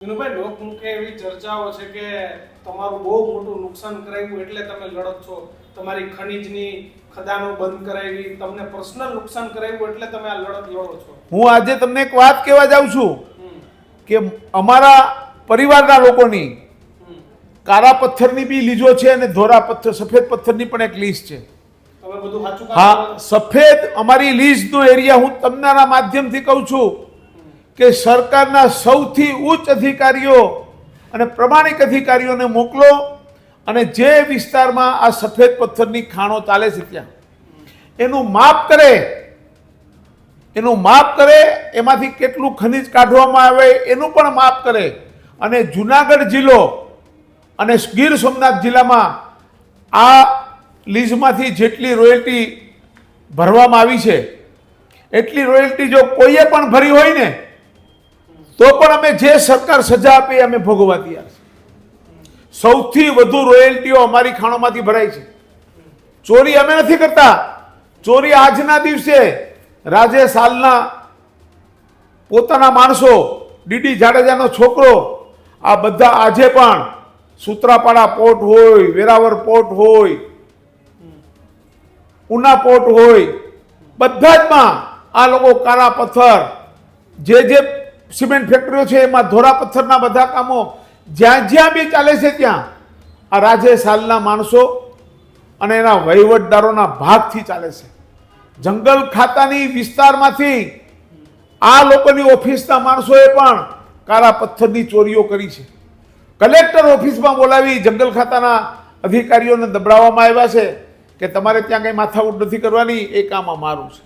વિનુભાઈ, લોકમુખે એવી ચર્ચાઓ છે કે તમારું બહુ મોટું નુકસાન કરાવ્યું એટલે તમે લડત છો, તમારી ખનીજની ખદાનો બંધ કરાવી, તમને પર્સનલ નુકસાન કરાવ્યું એટલે તમે આ લડત લડો છો. હું આજે તમને એક વાત કહેવા જાઉં છું કે અમારા પરિવારના લોકોની કાળા પથ્થરની બી લીજો છે અને ધોરા પથ્થર સફેદ પથ્થરની પણ એક લીઝ છે. તમે બધું સાચું કહો. હા, સફેદ અમારી લીઝનો એરિયા હું તમારા માધ્યમથી કહું છું કે સરકારના સૌથી ઉચ્ચ અધિકારીઓ અને પ્રમાણિક અધિકારીઓને મોકલો અને જે વિસ્તારમાં આ સફેદ પથ્થરની ખાણો ચાલે છે ત્યાં એનું માપ કરે, એમાંથી કેટલું ખનિજ કાઢવામાં આવે એનું પણ માપ કરે અને જુનાગઢ જિલ્લો અને ગીર સોમનાથ જિલ્લામાં આ લીઝમાંથી જેટલી રોયલ્ટી ભરવામાં આવી છે એટલી રોયલ્ટી જો કોઈએ પણ ભરી હોય ને તો પણ અમે જે સરકાર સજા આપી અમે ભોગવવા તૈયાર છે. સૌથી વધુ રોયલ્ટીઓ અમારી ખાણોમાંથી ભરાય છે. ચોરી અમે નથી કરતા. ચોરી આજના દિવસે રાજેશ હાલના પોતાના માણસો, ડીડી જાડેજાનો છોકરો, આ બધા આજે પણ સૂત્રાપાડા પોર્ટ હોય, વેરાવર પોર્ટ હોય, ઉના પોર્ટ હોય, બધા જમાં આ લોકો કાળા પથ્થર, જે સિમેન્ટ ફેક્ટરીઓ છે એમાં ધોરા પથ્થરના બધા કામો જ્યાં જ્યાં બી ચાલે છે ત્યાં આ રાજેશ હાલના માણસો અને એના વહીવટદારોના ભાગથી ચાલે છે. જંગલ ખાતાની વિસ્તારમાંથી આ લોકોની ઓફિસના માણસોએ પણ કાળા પથ્થરની ચોરીઓ કરી છે. કલેક્ટર ઓફિસમાં બોલાવી જંગલ ખાતાના અધિકારીઓને દબડાવવામાં આવ્યા છે કે તમારે ત્યાં કંઈ માથાકૂટ નથી કરવાની, એ કામ અમારું છે.